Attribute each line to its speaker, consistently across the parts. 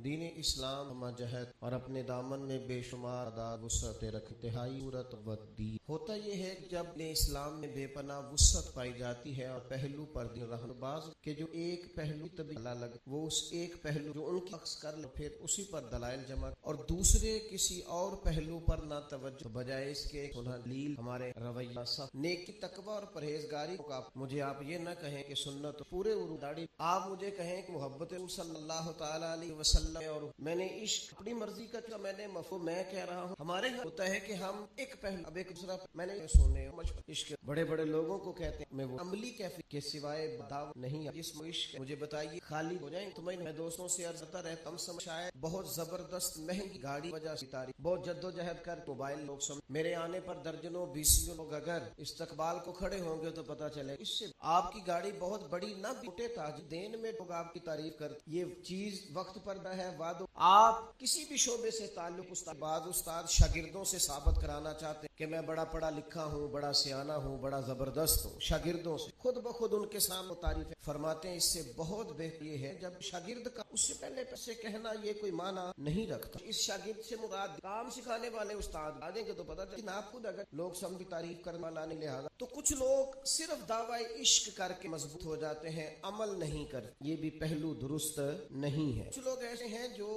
Speaker 1: دین اسلام ہم جہد اور اپنے دامن میں بے شمار عداد وسعت رکھ انتہائی صورت و دی ہوتا یہ ہے کہ جب اپنے اسلام میں بے پناہ وسعت پائی جاتی ہے اور پہلو پر دین رہن باز کہ جو ایک پہلو طبی لگ وہ اس ایک پہلو جو ان کی عکس کر لے پھر اسی پر دلائل جمع اور دوسرے کسی اور پہلو پر نہ توجہ بجائے اس کے دلیل ہمارے رویہ سخت نیکی تقوی اور پرہیزگاری کا مجھے آپ یہ نہ کہیں کہ سنت پورے داڑھی آپ مجھے کہیں کہ محبت صلی اللہ تعالی علیہ وسلم اور میں نے عشق اپنی مرضی کا میں نے مفہوم میں کہہ رہا ہوں ہمارے یہاں ہوتا ہے کہ ہم ایک پہلو اب ایک دوسرا میں نے سونے عشق بڑے بڑے لوگوں کو کہتے ہیں میں وہ عملی کیفیت کے سوائے دعوت نہیں اس عشق مجھے بتائیے خالی ہو جائیں تو میں دوستوں سے عرض کرتا رہتا ہوں سمجھ شاید بہت زبردست مہنگی گاڑی وجہ سے تاریخ بہت جدوجہد کر موبائل لوگ سمجھ میرے آنے پر درجنوں بیسوں لوگ اگر استقبال کو کھڑے ہوں گے تو پتہ چلے اس سے آپ کی گاڑی بہت بڑی نہ ٹوٹے تاج دین میں لوگ آپ کی تعریف کرتے یہ چیز وقت پر نہ ہے وعدو آپ کسی بھی شعبے سے تعلق استاد شاگردوں سے ثابت کرانا چاہتے ہیں کہ میں بڑا پڑھا لکھا ہوں بڑا سیانہ ہوں بڑا زبردست ہوں شاگردوں سے خود بخود ان کے سامنے تعریف فرماتے ہیں اس سے بہت بہتر یہ ہے جب شاگرد کا اس سے پہلے پیسے کہنا یہ کوئی معنی نہیں رکھتا اس شاگرد سے مراد کام سکھانے والے استاد آ دیں گے تو پتہ چلے آپ خود اگر لوگ سب کی تعریف کرنے والا نہیں لہٰذا تو کچھ لوگ صرف دعوی عشق کر کے مضبوط ہو جاتے ہیں عمل نہیں کرتے یہ بھی پہلو درست نہیں ہے کچھ لوگ ایسے ہیں جو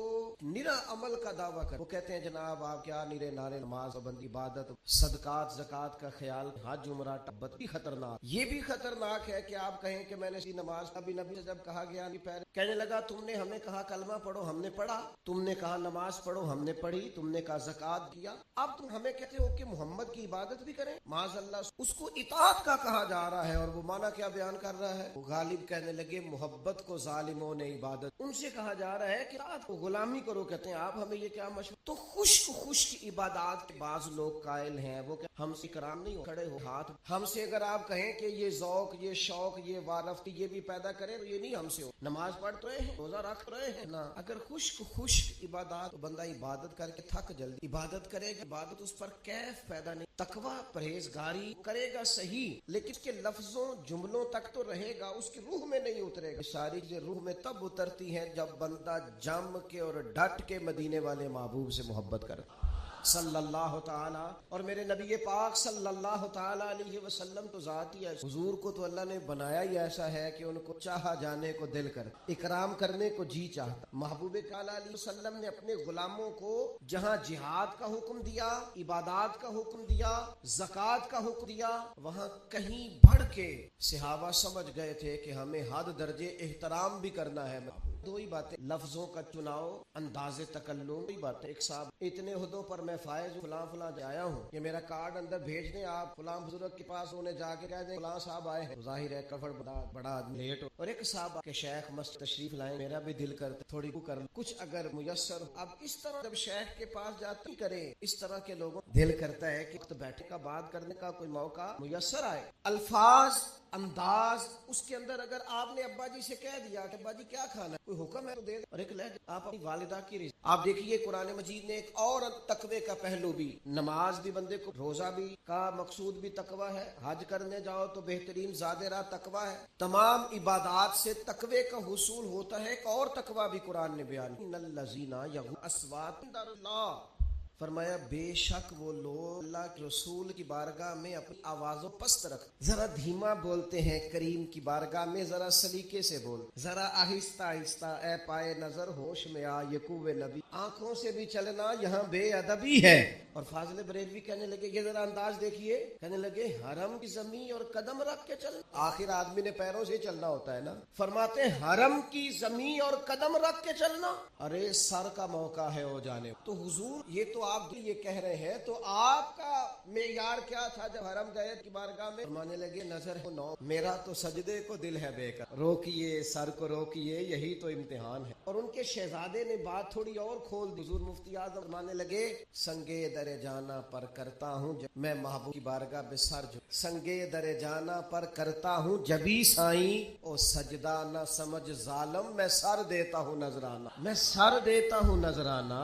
Speaker 1: نرا عمل کا دعویٰ کرتے وہ کہتے ہیں جناب آپ کیا نرے نعرے نماز پابندی عبادت صدقات زکات کا خیال حج عمرہ ٹبت بھی خطرناک یہ بھی خطرناک ہے کہ آپ کہیں کہ میں نے نماز ابھی نبی سے جب کہا گیا کہنے لگا تم نے ہمیں کہا کلمہ پڑھو ہم نے پڑھا تم نے کہا نماز پڑھو ہم نے پڑھی تم نے کہا زکات کیا اب تم ہمیں کہتے ہو کہ محمد کی عبادت بھی کریں معاذ اللہ اس کو اطاعت کا کہا جا رہا ہے اور وہ معنی کیا بیان کر رہا ہے وہ غالب کہنے لگے محبت کو ظالموں نے عبادت ان سے کہا جا رہا ہے کہ اطاعت کو غلامی کرو کہتے ہیں آپ ہمیں یہ کیا مشورہ تو خشک عبادات کے بعض لوگ قائل ہیں وہ کہ ہم سے کرام نہیں ہو کھڑے ہو ہاتھ ہم سے اگر آپ کہیں کہ یہ ذوق یہ شوق یہ وارفتی یہ بھی پیدا کریں تو یہ نہیں ہم سے ہو نماز پڑھ رہے ہیں روزہ رکھ رہے ہیں نا اگر خشک عبادات تو بندہ عبادت کر کے تھک جلدی عبادت کرے گا عبادت اس پر کیف پیدا نہیں تقوی پرہیزگاری کرے گا صحیح لیکن اس کے لفظوں جملوں تک تو رہے گا اس کی روح میں نہیں اترے گا ساری چیزیں روح میں تب اترتی ہیں جب بندہ جم کے اور ڈٹ کے مدینے والے محبوب سے محبت کرتا صلی اللہ تعالی اور میرے نبی پاک صلی اللہ تعالی علیہ وسلم تو ذات ہی ہے حضور کو تو اللہ نے بنایا ہی ایسا ہے کہ ان کو چاہا جانے کو دل کر اکرام کرنے کو جی چاہتا محبوب تعالی علیہ وسلم نے اپنے غلاموں کو جہاں جہاد کا حکم دیا عبادات کا حکم دیا زکات کا حکم دیا وہاں کہیں بڑھ کے صحابہ سمجھ گئے تھے کہ ہمیں حد درجے احترام بھی کرنا ہے دو ہی باتیں لفظوں کا چناؤ انداز تکلم دو ہی باتیں ایک صاحب اتنے عہدوں پر میں فائز فلاں آیا ہوں یہ میرا کارڈ اندر بھیج دیں آپ فلاں بزرگ کے پاس انہیں جا کے کہہ دیں فلاں صاحب آئے ہیں ظاہر ہے کفر بڑا آدمی لیٹ ہو اور ایک صاحب کہ شیخ مست تشریف لائیں میرا بھی دل کرتا تھوڑی کو کر کچھ اگر میسر اب اس طرح جب شیخ کے پاس جاتے کرے اس طرح کے لوگوں دل کرتا ہے کہ وقت بیٹھے کا بات کرنے کا کوئی موقع میسر آئے الفاظ انداز اس کے اندر اگر آپ نے ابا جی سے کہہ دیا کہ ابا جی کیا کھانا ہے کوئی حکم ہے تو دے اور ایک لہجہ آپ اپنی والدہ کی رضا آپ دیکھیے قرآن مجید نے ایک اور تقوی کا پہلو بھی نماز بھی بندے کو روزہ بھی کا مقصود بھی تقوی ہے حج کرنے جاؤ تو بہترین زاد راہ تقوی ہے تمام عبادات سے تقوی کا حصول ہوتا ہے ایک اور تقوی بھی قرآن نے بیان ان الذین یغضون اصواتهم عند اللہ فرمایا بے شک وہ لوگ اللہ کے رسول کی بارگاہ میں اپنی آوازوں پست رکھ ذرا دھیما بولتے ہیں کریم کی بارگاہ میں ذرا سلیقے سے بول ذرا آہستہ آہستہ اے پائے نظر ہوش میں آ یقوب نبی آنکھوں سے بھی چلنا یہاں بے ادبی ہے اور فاضل بریلوی کہنے لگے یہ ذرا انداز دیکھیے کہنے لگے حرم کی زمین اور قدم رکھ کے چل آخر آدمی نے پیروں سے چلنا ہوتا ہے نا فرماتے ہیں حرم کی زمین اور قدم رکھ کے چلنا ارے سر کا موقع ہے ہو جانے تو حضور یہ تو آپ یہ کہہ رہے ہیں تو آپ کا معیار کیا تھا جب حرم گئے کی بارگاہ میں فرمانے لگے نظر ہو نو میرا تو سجدے کو دل ہے بے کر روکیے سر کو روکیے یہی تو امتحان ہے اور ان کے شہزادے نے بات تھوڑی اور کھول دی حضور مفتی اعظم فرمانے لگے سنگے در جانا پر کرتا ہوں میں محبوب کی بارگاہ بے سر جو سنگے در جانا پر کرتا ہوں جبھی سائیں او سجدہ نہ سمجھ ظالم میں سر دیتا ہوں نذرانہ میں سر دیتا ہوں نذرانہ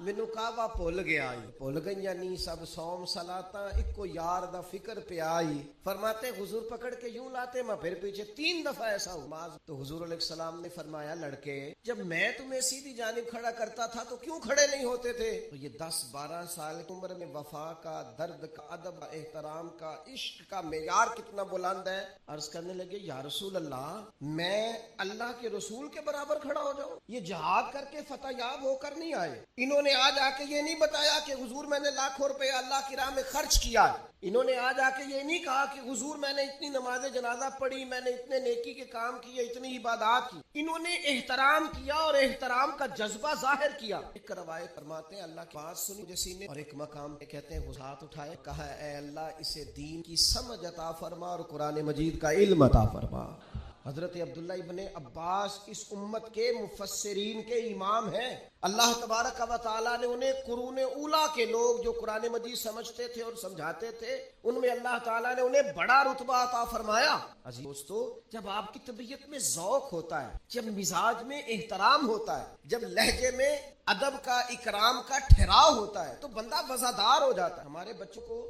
Speaker 1: مینو کعبہ بھول گیا بھول گئی نہیں سب سوم سلاتا ایک کو یار دا فکر پہ آئی. فرماتے حضور پکڑ کے یوں لاتے میں پھر پیچھے 3 دفعہ ایسا ہوا. تو حضور علیہ السلام نے فرمایا لڑکے جب میں تمہیں سیدھی جانب کھڑا کرتا تھا تو کیوں کھڑے نہیں ہوتے تھے؟ تو یہ 10-12 سال کی عمر میں وفا کا، درد کا، ادب، احترام کا، عشق کا معیار کتنا بلند ہے. عرض کرنے لگے یا رسول اللہ میں اللہ کے رسول کے برابر کھڑا ہو جاؤں؟ یہ جہاد کر کے فتح یاب ہو کر نہیں آئے. انہوں نے آج آ کے یہ نہیں بتایا کہ حضور میں نے لاکھوں روپے اللہ کی راہ میں خرچ کیا. انہوں نے آج آ کے یہ نہیں کہا کہ حضور میں نے اتنی نماز جنازہ پڑھی، میں نے اتنے نیکی کے کام کیے، اتنی عبادات کی. انہوں نے احترام کیا اور احترام کا جذبہ ظاہر کیا. ایک روایت فرماتے ہیں اللہ کی بات سنی مجھے سینے، اور ایک مقام پہ کہتے ہیں وہ ہاتھ اٹھائے کہا اے اللہ اسے دین کی سمجھ عطا فرما اور قرآن مجید کا علم عطا فرما. حضرت عبداللہ ابن عباس اس امت کے مفسرین کے امام ہیں. اللہ تبارک و تعالیٰ نے انہیں قرون اولیٰ کے لوگ جو قرآن مجید سمجھتے تھے اور سمجھاتے تھے ان میں اللہ تعالیٰ نے انہیں بڑا رتبہ عطا فرمایا. عزیز دوستو جب آپ کی طبیعت میں ذوق ہوتا ہے، جب مزاج میں احترام ہوتا ہے، جب لہجے میں ادب کا، اکرام کا ٹھہراؤ ہوتا ہے تو بندہ وفادار ہو جاتا ہے. ہمارے بچوں کو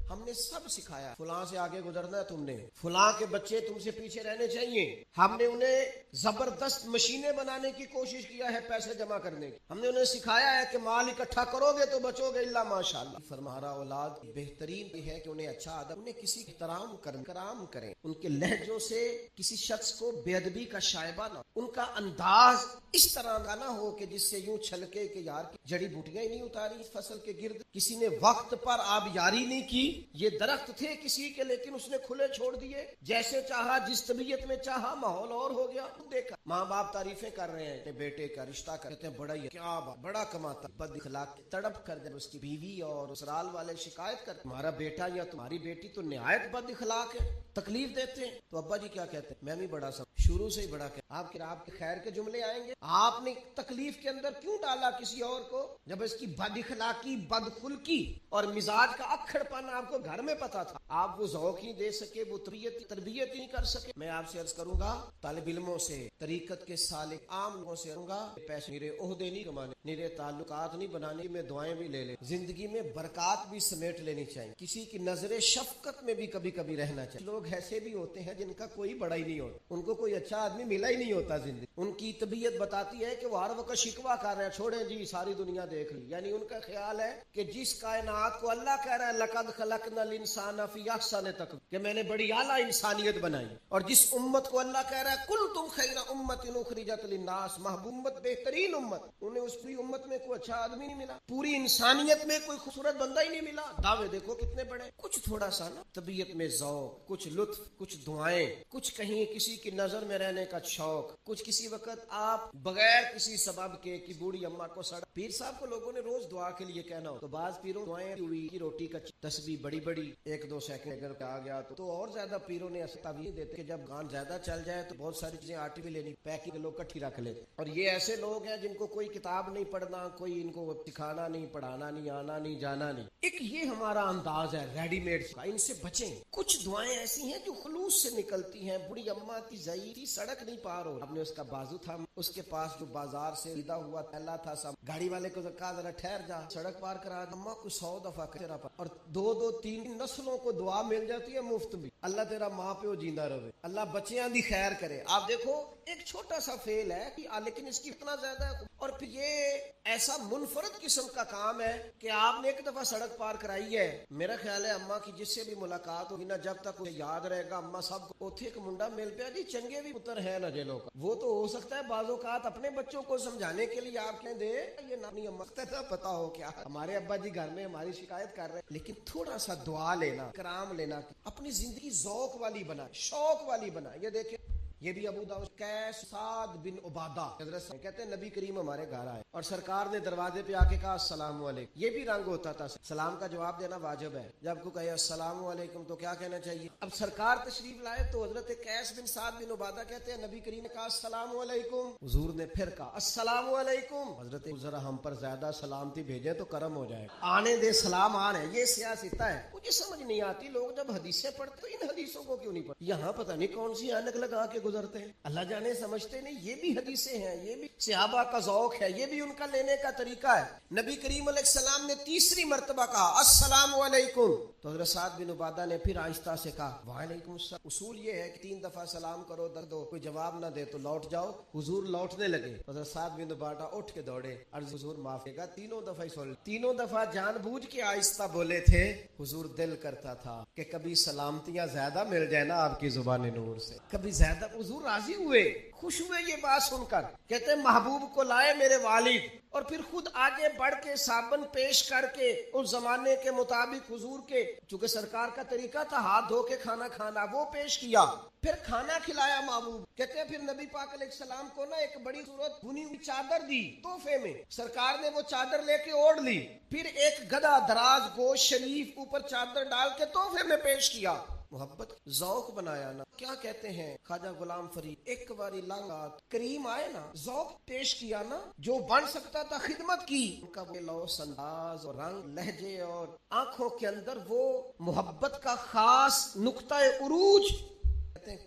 Speaker 1: ہم نے سب سکھایا فلاں سے آگے گزرنا ہے، تم نے فلاں کے بچے تم سے پیچھے رہنے چاہیے. ہم نے انہیں زبردست مشینیں بنانے کی کوشش کیا ہے پیسے جمع کرنے کی. ہم نے انہیں سکھایا ہے کہ مال اکٹھا کرو گے تو بچو گے الا ماشاءاللہ. فرمارا اولاد بہترین یہ ہے کہ انہیں اچھا ادب، انہیں کسی احترام کریں، ان کے لہجوں سے کسی شخص کو بے ادبی کا شائبہ نہ، ان کا انداز اس طرح کا نہ ہو کہ جس سے یوں چھلکے کہ یار جڑی بوٹیاں ہی نہیں اتاری اس فصل کے گرد، کسی نے وقت پر آبیاری نہیں کی. یہ درخت تھے کسی کے لیکن اس نے کھلے چھوڑ دیے، جیسے چاہا جس طبیعت میں چاہا، ماحول اور ہو گیا. دیکھا ماں باپ تعریفیں کر رہے ہیں بیٹے کا رشتہ کرتے ہیں بڑا ہی کیا بڑا کماتا، بد اخلاق تڑپ کر دے اس کی بیوی اور سسرال والے شکایت کرتے تمہارا بیٹا یا تمہاری بیٹی تو نہایت بد اخلاق ہے، تکلیف دیتے ہیں. تو ابا جی کیا کہتے ہیں میں بھی بڑا سب شروع سے ہی بڑا کہ آپ کے خیر کے جملے آئیں گے. آپ نے تکلیف کے اندر کیوں ڈالا کسی اور کو جب اس کی بد اخلاقی، بد خلقی اور مزاج کا اکھڑ پن آپ کو گھر میں پتا تھا؟ آپ وہ ذوق ہی دے سکے، وہ تربیت ہی کر سکے. میں آپ سے عرض کروں گا طالب علموں سے، طریقت کے سالک عام لوگوں سے کروں گا پیسے میرے عہدے نہیں کمانے، میرے تعلقات نہیں بنانے، میں دعائیں بھی لے لیں، زندگی میں برکات بھی سمیٹ لینی چاہیے. کسی کی نظر شفقت میں بھی کبھی کبھی رہنا چاہیے. لوگ ایسے بھی ہوتے ہیں جن کا کوئی بڑا ہی نہیں ہوتا، ان کو کوئی اچھا آدمی ملا ہی نہیں ہوتا زندگی. ان کی طبیعت بتاتی ہے کہ وہ ہر وقت شکوہ کر رہے ہیں، چھوڑیں جی ساری دنیا دیکھ لی. یعنی ان کا خیال ہے کہ جس کائنات کو اللہ کہہ رہا ہے لقد خلقنا الانسان فی احسن تقویم، کہ میں نے بڑی اعلیٰ انسانیت بنائی، اور جس امت کو اللہ کہہ رہا ہے کنتم خیر امت اخرجت للناس، محبوب امت، بہترین امت، انہیں اس پوری امت میں کوئی اچھا آدمی نہیں ملا، پوری انسانیت میں کوئی خوبصورت بندہ ہی نہیں ملا. دعوے دیکھو کتنے بڑے. کچھ تھوڑا سا نا طبیعت میں ذوق، کچھ لطف، کچھ دعائیں، کچھ کہیں کسی کی نظر میں رہنے کا شوق، کچھ کسی وقت آپ بغیر کسی سبب کے کی بوڑھی اماں کو سڑک، پیر صاحب کو لوگوں نے روز دعا کے لیے کہنا ہو تو بعض پیروں دعائیں ہوئی کی روٹی کا تسبیح بڑی بڑی 1-2 سیکنڈ اگر آ گیا تو اور زیادہ پیروں نے تعویذ دیتے کہ جب گان زیادہ چل جائے تو بہت ساری چیزیں آٹی بھی لینی، پیکنگ لوگ کٹھی رکھ لیتے. اور یہ ایسے لوگ ہیں جن کو کوئی کتاب نہیں پڑھنا، کوئی ان کو سکھانا نہیں، پڑھانا نہیں، آنا نہیں، جانا نہیں. ایک یہ ہمارا انداز ہے ریڈی میڈ کا، ان سے بچیں. کچھ دعائیں ایسی ہیں جو خلوص سے نکلتی ہیں. بڑی اماں کی ضعیف سڑک نہیں پار ہو، ہم نے اس کا بازو تھا، اس کے پاس جو بازار سے خریدا ہوا تھیلا تھا، سب گاڑی والے کو کہا ذرا ٹھہر جا، سڑک پار کرا. اماں کو 100 دفعہ کچرا پا، اور 2-3 نسلوں کو دعا مل جاتی ہے مفت بھی. اللہ تیرا ماں پیو جیندہ رہے، اللہ بچیاں دی خیر کرے. آپ دیکھو ایک چھوٹا سا فیل ہے لیکن اس کی اتنا زیادہ ہے. اور پھر یہ ایسا منفرد قسم کا کام ہے کہ آپ نے ایک دفعہ سڑک پار کرائی ہے. میرا خیال ہے اماں کی جس سے بھی ملاقات ہوگی نا، جب تک اسے یاد رہے گا اماں سب کو اوتھے ایک منڈا مل پیا جی چنگے بھی پتر ہے نہ جیلوں کا. وہ تو ہو سکتا ہے بعض اوقات اپنے بچوں کو سمجھانے کے لیے آپ کہیں دے یہ نانی اماں کا پتا ہو کیا ہمارے ابا جی گھر میں ہماری شکایت کر رہے ہیں، لیکن تھوڑا سا دعا لینا، کرام لینا، اپنی زندگی ذوق والی بنا، شوق والی بنا. یہ دیکھیں یہ بھی ابو داؤد قیس سعد بن عبادہ حضرت کہتے ہیں نبی کریم ہمارے گھر آئے اور سرکار نے دروازے پہ آ کے کہا السلام علیکم. یہ بھی رنگ ہوتا تھا، سلام کا جواب دینا واجب ہے. جب کو کہے السلام علیکم تو کیا کہنا چاہیے؟ اب سرکار تشریف لائے تو حضرت قیس بن سعد بن عبادہ کہتے ہیں نبی کریم نے کہا السلام علیکم، حضور نے پھر کہا السلام علیکم. حضرت ذرا ہم پر زیادہ سلامتی بھیجیں تو کرم ہو جائے، آنے دے سلام آ رہے ہیں. یہ سیاست ہے. مجھے سمجھ نہیں آتی لوگ جب حدیثیں پڑھتے تو ان حدیثوں کو کیوں نہیں پڑھتے؟ یہاں پتہ نہیں کون سی اینک لگا کے گزرتے ہیں، اللہ جانے سمجھتے نہیں. یہ بھی حدیثیں ہیں، یہ بھی صحابہ کا ذوق ہے، یہ بھی ان کا لینے کا طریقہ ہے. نبی کریم علیہ السلام نے تیسری مرتبہ کہا السلام علیکم، تو حضرت سعد بن عبادہ نے پھر آہستہ سے کہا وعلیکم السلام. اصول یہ ہے کہ 3 دفعہ سلام کرو، دو کوئی جواب نہ دے تو لوٹ جاؤ. حضور لوٹنے لگے، حضرت سعد بن عبادہ اٹھ کے دوڑے، عرض حضور معاف کرے گا. 3 دفعہ ہی سن، 3 دفعہ جان بوجھ کے آہستہ بولے تھے. حضور دل کرتا تھا کہ کبھی سلامتیاں زیادہ مل جائے نا آپ کی زبان نور سے، کبھی زیادہ. حضور راضی ہوئے، خوش ہوئے یہ بات سن کر. کہتے ہیں محبوب کو لائے میرے والد، اور پھر خود آگے بڑھ کے صابن پیش کر کے اس زمانے کے مطابق حضور کے، چونکہ سرکار کا طریقہ تھا ہاتھ دھو کے کھانا کھانا، وہ پیش کیا، پھر کھانا کھلایا محبوب. کہتے ہیں پھر نبی پاک علیہ السلام کو نا ایک بڑی صورت بنی ہوئی چادر دی تحفے میں. سرکار نے وہ چادر لے کے اوڑھ لی، پھر ایک گدا دراز گوشت شریف اوپر چادر ڈال کے تحفے میں پیش کیا. محبت ذوق بنایا نا. کیا کہتے ہیں خواجہ غلام فرید، ایک باری لانگات کریم آئے نا، ذوق پیش کیا نا، جو بن سکتا تھا خدمت کی. ان کا وہ لوس انداز اور رنگ لہجے اور آنکھوں کے اندر وہ محبت کا خاص نقطہ عروج.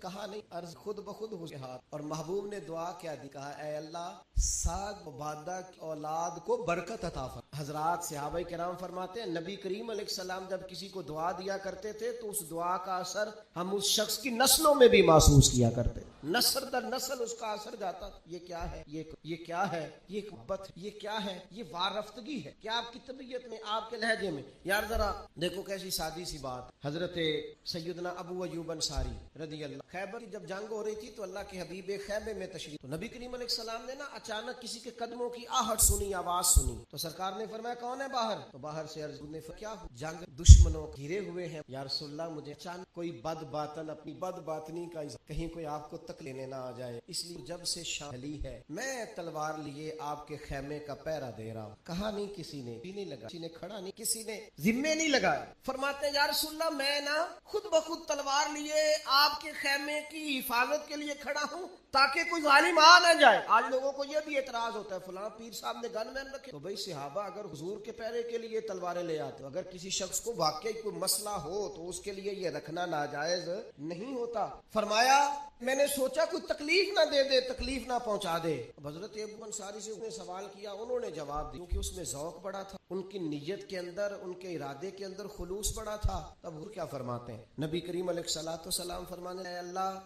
Speaker 1: کہا نہیں، عرض خود بخود ہو گیا ہاتھ. اور محبوب نے دعا کیا دی، کہا اے اللہ سعد عبادہ کی اولاد کو برکت عطا فرما. حضرات صحابہ کرام فرماتے ہیں نبی کریم علیہ السلام جب کسی کو دعا دیا کرتے تھے تو اس دعا کا اثر ہم اس شخص کی نسلوں میں بھی محسوس کیا کرتے، نسل در نسل اس کا اثر جاتا. یہ کیا ہے، یہ کیا ہے، یہ محبت، یہ کیا ہے، یہ وارفتگی ہے. کیا آپ کی طبیعت میں، آپ کے لہجے میں. یار ذرا دیکھو کیسی سادی سی بات. حضرت سیدنا ابو ایوب انصاری رضی اللہ، خیبر کی جب جنگ ہو رہی تھی تو اللہ کے حبیب خیمے میں تشریف، تو نبی کریم علیہ السلام نے نا اچانک کسی کے قدموں کی آہٹ سنی، آواز سنی، تو سرکار نے فرمایا کون ہے باہر؟ تو باہر سے عرض نے کیا جنگ دشمنوں گھیرے ہوئے ہیں یا رسول اللہ، مجھے اچانک کوئی بد باطن اپنی بد باطنی کا کہیں کوئی آپ کو تک لینے نہ آ جائے، اس لیے جب سے شالی ہے میں تلوار لیے آپ کے خیمے کا پہرا دے رہا ہوں. کہا نہیں کسی نے بھی نہیں لگا، کسی نے کھڑا نہیں، کسی نے ذمے نہیں لگایا. فرماتے ہیں یا رسول اللہ میں نا خود بخود تلوار لیے آپ کے خیمے کی حفاظت کے لیے کھڑا ہوں تاکہ کوئی ظالم آ نہ جائے. آج لوگوں کو یہ بھی اعتراض ہوتا ہے فلاں پیر صاحب نے گن مین رکھے. تو بھائی صحابہ اگر حضور کے پہرے کے لیے تلواریں لے آتے، اگر کسی شخص کو واقعی کوئی مسئلہ ہو تو اس کے لیے یہ رکھنا ناجائز نہیں ہوتا. فرمایا میں نے سوچا کوئی تکلیف نہ دے دے، تکلیف نہ پہنچا دے. حضرت ابو انصاری سے انہوں نے سوال کیا، انہوں نے جواب دیا کیونکہ اس میں ذوق بڑا تھا، ان کی نیت کے اندر، ان کے ارادے کے اندر خلوص بڑا تھا. تب حضور کیا فرماتے ہیں، نبی کریم علیہ الصلوۃ والسلام فرمانے اے اللہ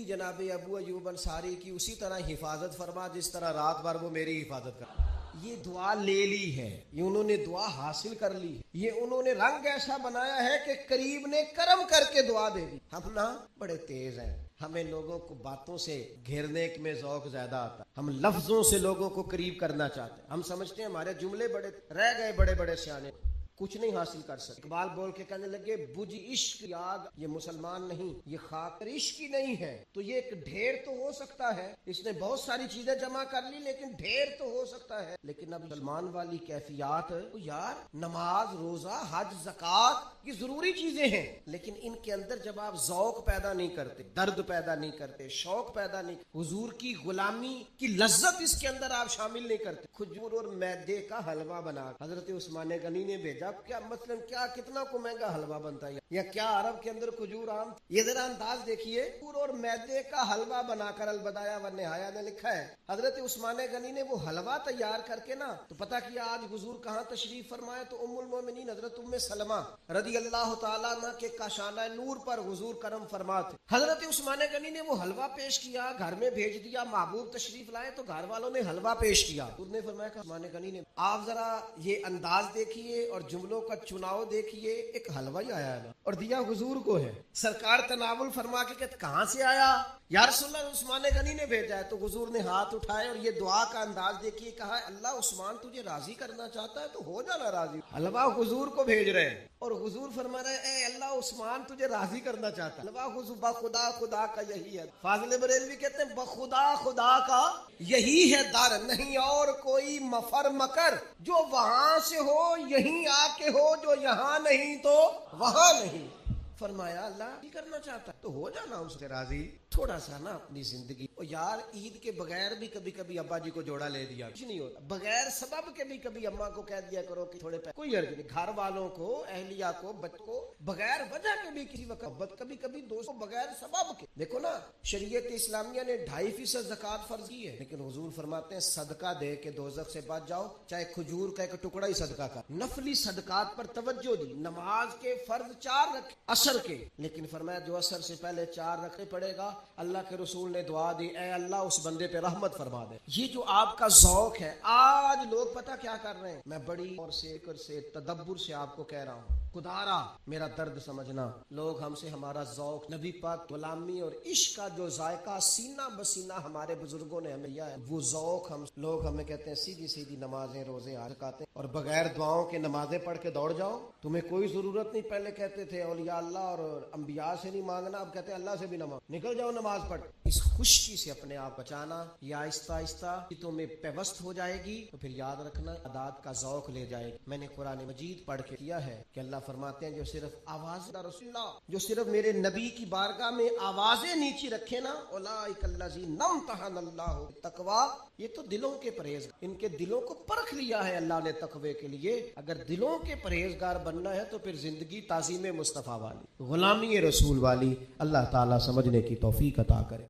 Speaker 1: جناب ابو ایوب انصاری کی اسی طرح حفاظت فرما جس طرح رات بھر وہ میری حفاظت کر. یہ دعا لے لی ہے، یہ انہوں نے دعا حاصل کر لی، یہ انہوں نے رنگ ایسا بنایا ہے کہ قریب نے کرم کر کے دعا دے دی. ہم نا بڑے تیز ہیں، ہمیں لوگوں کو باتوں سے گھیرنے میں ذوق زیادہ آتا، ہم لفظوں سے لوگوں کو قریب کرنا چاہتے ہیں. ہم سمجھتے ہیں ہمارے جملے بڑے رہ گئے، بڑے بڑے سیانے کچھ نہیں حاصل کر سکتے. اقبال بول کے کہنے لگے بجھ عشق کی آگ، یہ مسلمان نہیں، یہ خاطر عشق کی نہیں ہے. تو یہ ایک ڈھیر تو ہو سکتا ہے، اس نے بہت ساری چیزیں جمع کر لی لیکن ڈھیر تو ہو سکتا ہے. لیکن اب مسلمان والی کیفیات یار نماز روزہ حج زکوٰۃ یہ ضروری چیزیں ہیں، لیکن ان کے اندر جب آپ ذوق پیدا نہیں کرتے، درد پیدا نہیں کرتے، شوق پیدا نہیں، حضور کی غلامی کی لذت اس کے اندر آپ شامل نہیں کرتے. کھجور اور میدے کا حلوہ بنا حضرت عثمان غنی نے بھیجا. کیا مثلا کیا کتنا کو مہنگا حلوہ بنتا ہے، یا کیا عرب کے اندر کھجور عام. یہ ذرا انداز دیکھیے، کھجور اور میدے کا حلوہ بنا کر البدایہ والنہایہ نے لکھا ہے حضرت عثمان غنی نے وہ حلوہ تیار کر کے نا تو پتہ کیا آج حضور کہاں تشریف فرمائے، تو ام المومنین حضرت ام سلمہ رضی اللہ تعالیٰ عنہ کے کاشانہ نور پر حضور کرم فرماتے. حضرت عثمان غنی نے وہ حلوہ پیش کیا، گھر میں بھیج دیا، محبوب تشریف لائے تو گھر والوں نے حلوہ پیش کیا. انہوں نے فرمایا کہ عثمان غنی نے، آپ ذرا یہ انداز دیکھیے اور جملوں کا چناؤ دیکھیے، ایک حلوہ ہی آیا نا اور دیا حضور کو ہے. سرکار تناول فرما کے کہتے کہاں سے آیا، یا رسول اللہ عثمان غنی نے بھیجا ہے. تو حضور نے ہاتھ اٹھائے اور یہ دعا کا انداز دیکھیے، کہا اللہ عثمان تجھے راضی کرنا چاہتا ہے تو ہو جانا راضی. حلوہ حضور کو بھیج رہے ہیں اور حضور فرما رہے ہیں اے اللہ عثمان تجھے راضی کرنا چاہتا ہے. حلوہ حضور بخدا خدا کا یہی ہے. فاضل بریلوی کہتے ہیں بخدا خدا کا یہی ہے در، نہیں اور کوئی مفر مکر، جو وہاں سے ہو یہیں آ کے ہو، جو یہاں نہیں تو وہاں نہیں. فرمایا اللہ کرنا چاہتا ہے. تو ہو جانا اس سے راضی. تھوڑا سا نا اپنی زندگی یار عید کے بغیر بھی کبھی کبھی ابا جی کو جوڑا لے دیا, کچھ نہیں ہوتا. بغیر سبب کے بھی کبھی اماں کو کہہ دیا کرو کہ تھوڑے کوئی حرج نہیں. گھر والوں کو, اہلیہ کو, بچوں کو بغیر وجہ کے بھی کسی وقت کبھی کبھی دوستوں بغیر سبب کے. دیکھو نا شریعت اسلامیہ نے 2.5% زکوٰۃ فرض کی ہے, لیکن حضور فرماتے ہیں صدقہ دے کے دوزخ سے بچ جاؤ, چاہے کھجور کا ایک ٹکڑا ہی صدقہ کر. نفلی صدقات پر توجہ دی. نماز کے فرض 4 رکھے عصر کے, لیکن فرمایا جو عصر سے پہلے 4 رکھنے پڑے گا, اللہ کے رسول نے دعا دی اے اللہ اس بندے پہ رحمت فرما دے. یہ جو آپ کا ذوق ہے, آج لوگ پتہ کیا کر رہے ہیں, میں بڑی اور فکر سے تدبر سے آپ کو کہہ رہا ہوں, خدارا میرا درد سمجھنا, لوگ ہم سے ہمارا ذوق نبی پاک غلامی اور عشق کا جو ذائقہ سینہ بسینہ ہمارے بزرگوں نے ہمیں دیا ہے, وہ ذوق لوگ ہمیں کہتے ہیں سیدھی سیدھی نمازیں روزے آتے اور بغیر دعاؤں کے نمازیں پڑھ کے دوڑ جاؤ, تمہیں کوئی ضرورت نہیں. پہلے کہتے تھے اولیاء اللہ اور انبیاء سے نہیں مانگنا, اب کہتے ہیں اللہ سے بھی نہ مانگ, نکل جاؤ نماز پڑھ. اس خشکی سے اپنے آپ بچانا, یا آہستہ آہستہ تمہیں پیوست ہو جائے گی تو پھر یاد رکھنا عادات کا ذوق لے جائے گی. میں نے قرآن مجید پڑھ کے کیا ہے کہ اللہ فرماتے ہیں جو صرف آواز رسول اللہ, جو صرف میرے نبی کی بارگاہ میں آوازیں نیچی رکھے نا, اولئک الذین امتحن اللہ بالتقوی, یہ تو دلوں کے پرہیزگار, ان کے دلوں کو پرکھ لیا ہے اللہ نے تقوی کے لیے. اگر دلوں کے پرہیزگار بننا ہے تو پھر زندگی تعظیم مصطفیٰ والی, غلامی رسول والی. اللہ تعالیٰ سمجھنے کی توفیق عطا کرے.